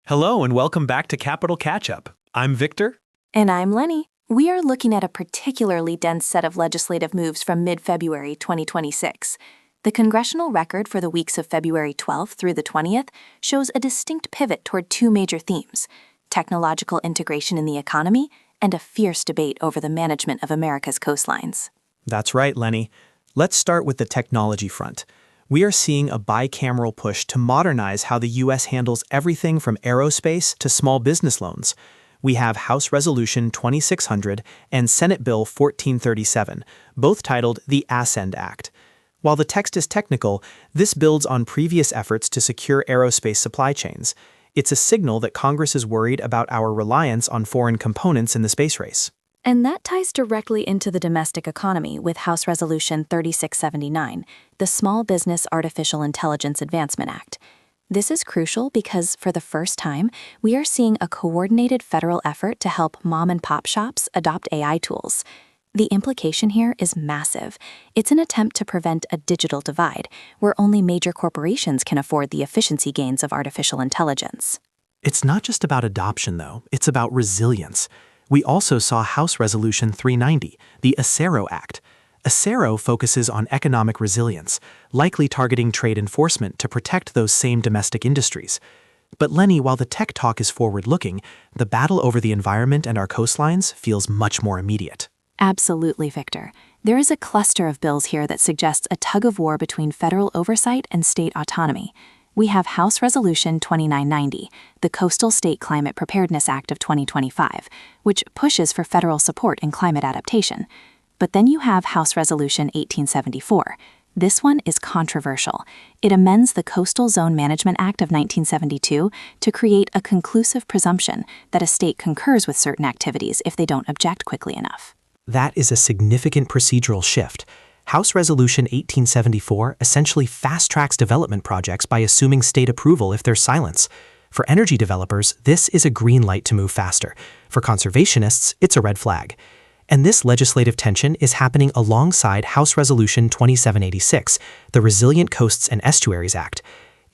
Hello and welcome back to Capital Catch-Up. I'm Victor. And I'm Lenny. We are looking at a particularly dense set of legislative moves from mid-February 2026. The congressional record for the weeks of February 12th through the 20th shows a distinct pivot toward two major themes: technological integration in the economy and a fierce debate over the management of America's coastlines. That's right, Lenny. Let's start with the technology front. We are seeing a bicameral push to modernize how the U.S. handles everything from aerospace to small business loans. We have House Resolution 2600 and Senate Bill 1437, both titled the Ascend Act. While the text is technical, this builds on previous efforts to secure aerospace supply chains. It's a signal that Congress is worried about our reliance on foreign components in the space race. And that ties directly into the domestic economy with House Resolution 3679, the Small Business Artificial Intelligence Advancement Act. This is crucial because, for the first time, we are seeing a coordinated federal effort to help mom-and-pop shops adopt AI tools. The implication here is massive. It's an attempt to prevent a digital divide, where only major corporations can afford the efficiency gains of artificial intelligence. It's not just about adoption, though. It's about resilience. We also saw House Resolution 390, the ACERO Act. ACERO focuses on economic resilience, likely targeting trade enforcement to protect those same domestic industries. But Lenny, while the tech talk is forward-looking, the battle over the environment and our coastlines feels much more immediate. Absolutely, Victor. There is a cluster of bills here that suggests a tug-of-war between federal oversight and state autonomy. We have House Resolution 2990, the Coastal State Climate Preparedness Act of 2025, which pushes for federal support in climate adaptation. But then you have House Resolution 1874. This one is controversial. It amends the Coastal Zone Management Act of 1972 to create a conclusive presumption that a state concurs with certain activities if they don't object quickly enough. That is a significant procedural shift. House Resolution 1874 essentially fast-tracks development projects by assuming state approval if there's silence. For energy developers, this is a green light to move faster. For conservationists, it's a red flag. And this legislative tension is happening alongside House Resolution 2786, the Resilient Coasts and Estuaries Act.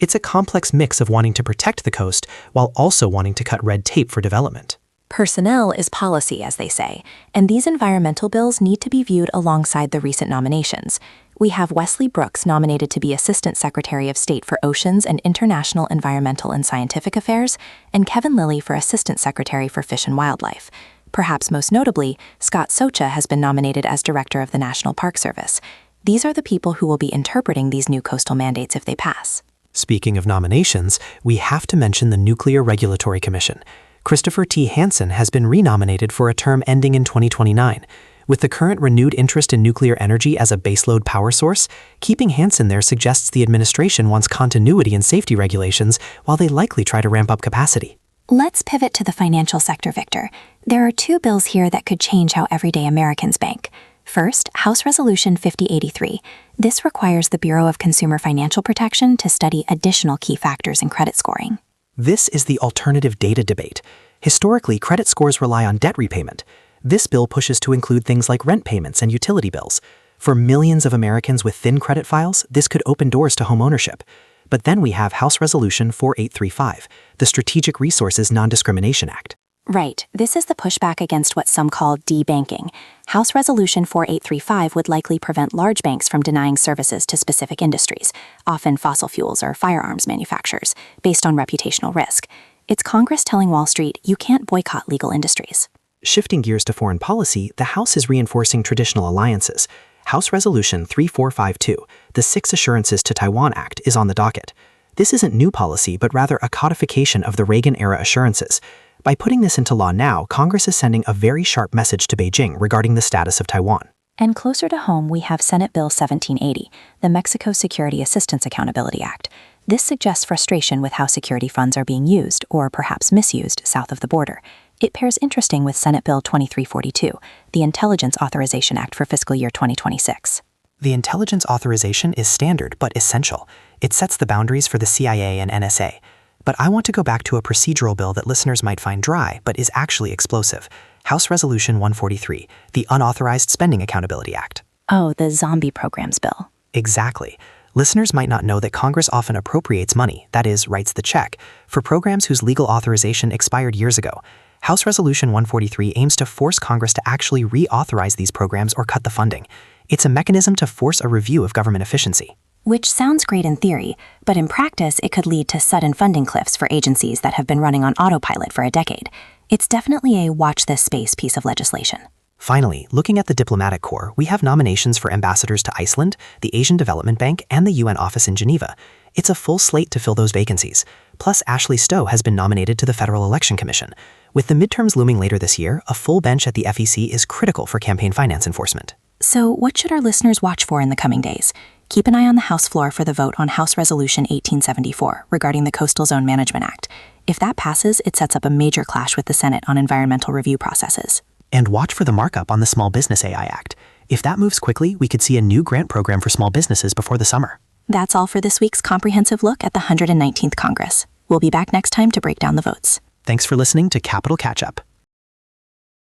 It's a complex mix of wanting to protect the coast while also wanting to cut red tape for development. Personnel is policy, as they say, and these environmental bills need to be viewed alongside the recent nominations. We have Wesley Brooks nominated to be Assistant Secretary of State for Oceans and International Environmental and Scientific Affairs, and Kevin Lilly for Assistant Secretary for Fish and Wildlife. Perhaps most notably, Scott Socha has been nominated as Director of the National Park Service. These are the people who will be interpreting these new coastal mandates if they pass. Speaking of nominations, we have to mention the Nuclear Regulatory Commission. Christopher T. Hansen has been renominated for a term ending in 2029. With the current renewed interest in nuclear energy as a baseload power source, keeping Hansen there suggests the administration wants continuity in safety regulations while they likely try to ramp up capacity. Let's pivot to the financial sector, Victor. There are two bills here that could change how everyday Americans bank. First, House Resolution 5083. This requires the Bureau of Consumer Financial Protection to study additional key factors in credit scoring. This is the alternative data debate. Historically, credit scores rely on debt repayment. This bill pushes to include things like rent payments and utility bills. For millions of Americans with thin credit files, this could open doors to homeownership. But then we have House Resolution 4835, the Strategic Resources Non-Discrimination Act. Right. This is the pushback against what some call debanking. House Resolution 4835 would likely prevent large banks from denying services to specific industries, often fossil fuels or firearms manufacturers, based on reputational risk. It's Congress telling Wall Street you can't boycott legal industries. Shifting gears to foreign policy, the House is reinforcing traditional alliances. House Resolution 3452, the Six Assurances to Taiwan Act, is on the docket. This isn't new policy, but rather a codification of the Reagan-era assurances. By putting this into law now, Congress is sending a very sharp message to Beijing regarding the status of Taiwan. And closer to home, we have Senate Bill 1780, the Mexico Security Assistance Accountability Act. This suggests frustration with how security funds are being used, or perhaps misused, south of the border. It pairs interesting with Senate Bill 2342, the Intelligence Authorization Act for fiscal year 2026. The intelligence authorization is standard but essential. It sets the boundaries for the CIA and NSA. But I want to go back to a procedural bill that listeners might find dry, but is actually explosive. House Resolution 143, the Unauthorized Spending Accountability Act. Oh, the zombie programs bill. Exactly. Listeners might not know that Congress often appropriates money, that is, writes the check, for programs whose legal authorization expired years ago. House Resolution 143 aims to force Congress to actually reauthorize these programs or cut the funding. It's a mechanism to force a review of government efficiency. Which sounds great in theory, but in practice it could lead to sudden funding cliffs for agencies that have been running on autopilot for a decade. It's definitely a watch this space piece of legislation. Finally, looking at the diplomatic corps, we have nominations for ambassadors to Iceland, the Asian Development Bank, and the UN office in Geneva. It's a full slate to fill those vacancies. Plus, Ashley Stowe has been nominated to the Federal Election Commission. With the midterms looming later this year, a full bench at the FEC is critical for campaign finance enforcement. So, what should our listeners watch for in the coming days? Keep an eye on the House floor for the vote on House Resolution 1874 regarding the Coastal Zone Management Act. If that passes, it sets up a major clash with the Senate on environmental review processes. And watch for the markup on the Small Business AI Act. If that moves quickly, we could see a new grant program for small businesses before the summer. That's all for this week's comprehensive look at the 119th Congress. We'll be back next time to break down the votes. Thanks for listening to Capital Catch-Up.